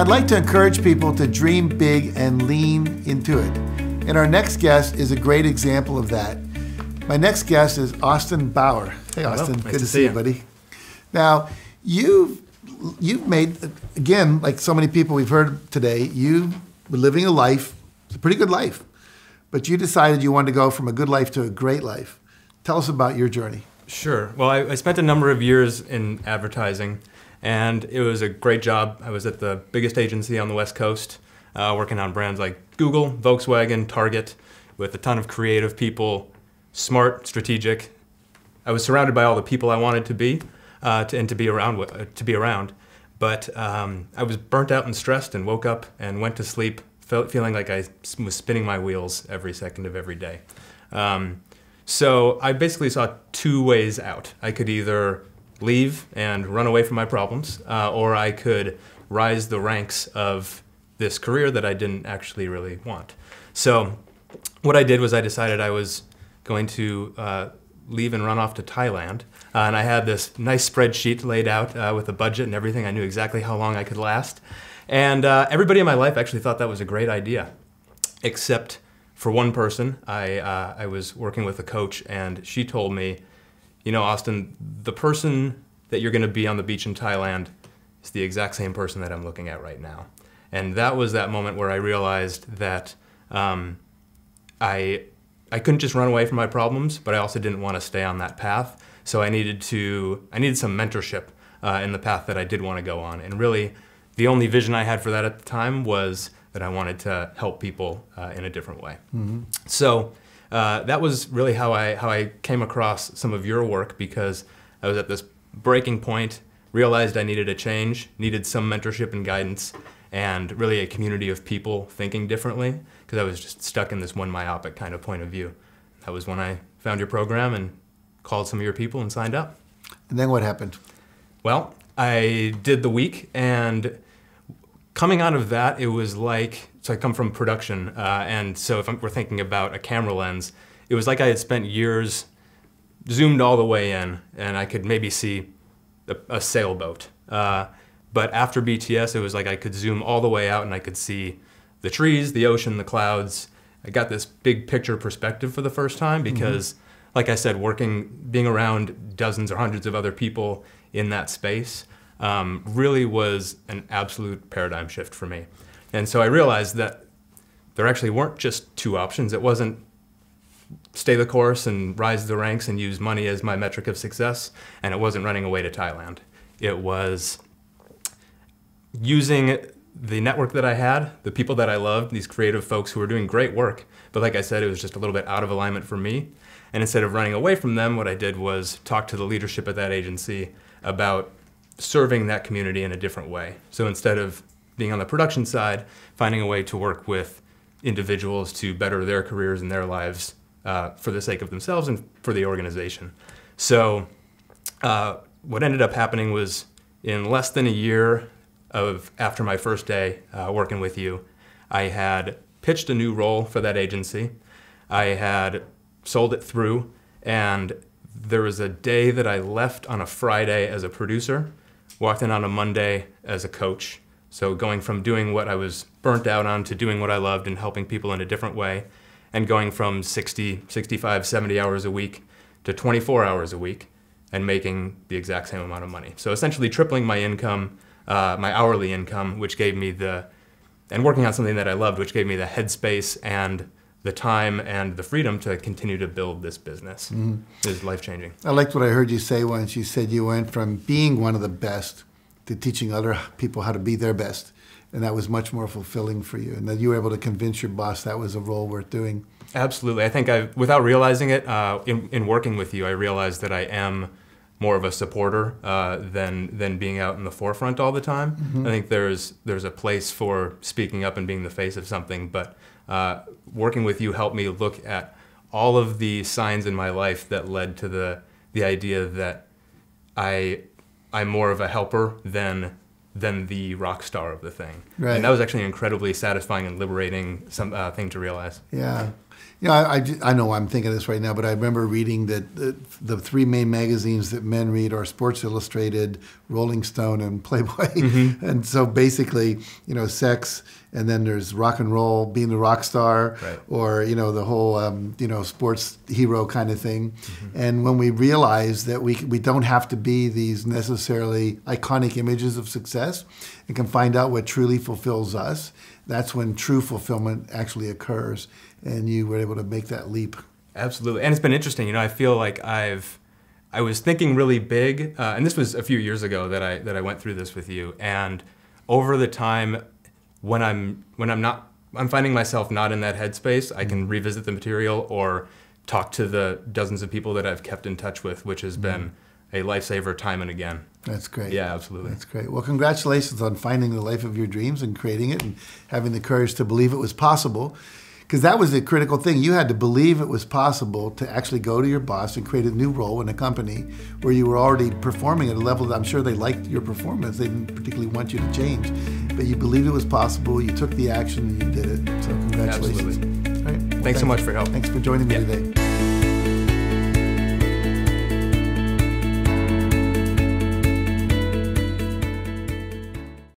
I'd like to encourage people to dream big and lean into it. And our next guest is a great example of that. My next guest is Austin Bauer. Hey, Austin. Hello. Nice Good to see you, buddy. Now, you've made, again, like so many people we've heard today, you were living a life, it's a pretty good life, but you decided you wanted to go from a good life to a great life. Tell us about your journey. Sure. Well, I spent a number of years in advertising, and it was a great job. I was at the biggest agency on the West Coast, working on brands like Google, Volkswagen, Target, with a ton of creative people, smart, strategic. I was surrounded by all the people I wanted to be, and to be around. But I was burnt out and stressed, and woke up and went to sleep feeling like I was spinning my wheels every second of every day. So I basically saw two ways out. I could either leave and run away from my problems, or I could rise the ranks of this career that I didn't actually really want. So what I did was I decided I was going to leave and run off to Thailand. And I had this nice spreadsheet laid out with a budget and everything. I knew exactly how long I could last. And everybody in my life actually thought that was a great idea, except for one person. I was working with a coach, and she told me, you know, Austin, the person that you're going to be on the beach in Thailand is the exact same person that I'm looking at right now. And that was that moment where I realized that I couldn't just run away from my problems, but I also didn't want to stay on that path. So I needed some mentorship in the path that I did want to go on. And really, the only vision I had for that at the time was that I wanted to help people in a different way. Mm-hmm. So that was really how I came across some of your work, because I was at this breaking point, realized I needed a change, needed some mentorship and guidance, and really a community of people thinking differently, because I was just stuck in this one myopic kind of point of view. That was when I found your program and called some of your people and signed up. And then what happened? Well, I did the week, and coming out of that, it was like, so I come from production, and so if we're thinking about a camera lens, it was like I had spent years zoomed all the way in, and I could maybe see a sailboat. But after BTS, it was like I could zoom all the way out and I could see the trees, the ocean, the clouds. I got this big picture perspective for the first time because, like I said, being around dozens or hundreds of other people in that space really was an absolute paradigm shift for me. And so I realized that there actually weren't just two options. It wasn't stay the course and rise the ranks and use money as my metric of success, and it wasn't running away to Thailand. It was using the network that I had, the people that I loved, these creative folks who were doing great work, but like I said, it was just a little bit out of alignment for me. And instead of running away from them, what I did was talk to the leadership at that agency about serving that community in a different way. So instead of being on the production side, finding a way to work with individuals to better their careers and their lives for the sake of themselves and for the organization. So what ended up happening was, in less than a year after my first day working with you, I had pitched a new role for that agency. I had sold it through, and there was a day that I left on a Friday as a producer, walked in on a Monday as a coach. So going from doing what I was burnt out on to doing what I loved and helping people in a different way, and going from 60, 65, 70 hours a week to 24 hours a week and making the exact same amount of money. So essentially tripling my income, my hourly income, which gave me and working on something that I loved, which gave me the headspace and the time and the freedom to continue to build this business. It was life-changing. I liked what I heard you say once. You said you went from being one of the best to teaching other people how to be their best. And that was much more fulfilling for you. And that you were able to convince your boss that was a role worth doing. Absolutely. I think without realizing it, in working with you, I realized that I am more of a supporter than being out in the forefront all the time. I think there's a place for speaking up and being the face of something, but working with you helped me look at all of the signs in my life that led to the idea that I'm more of a helper than the rock star of the thing. Right. And that was actually an incredibly satisfying and liberating thing to realize. Yeah. You know, I know I'm thinking of this right now, but I remember reading that the three main magazines that men read are Sports Illustrated, Rolling Stone, and Playboy. Mm-hmm. And so basically, you know, sex, and then there's rock and roll, being the rock star, right. Or, you know, the whole, you know, sports hero kind of thing. Mm-hmm. And when we realize that we don't have to be these necessarily iconic images of success and can find out what truly fulfills us, that's when true fulfillment actually occurs. And you were able to make that leap. Absolutely. And it's been interesting. You know, I feel like I was thinking really big, and this was a few years ago that I went through this with you. And over the time, when I'm finding myself not in that headspace, I can revisit the material or talk to the dozens of people that I've kept in touch with, which has been a lifesaver time and again. That's great. Yeah, absolutely. That's great. Well, congratulations on finding the life of your dreams and creating it and having the courage to believe it was possible. Because that was the critical thing. You had to believe it was possible to actually go to your boss and create a new role in a company where you were already performing at a level that I'm sure they liked your performance. They didn't particularly want you to change. But you believed it was possible, you took the action, and you did it. So congratulations. Absolutely. All right. Well, thanks so much for your help. Thanks for joining me today.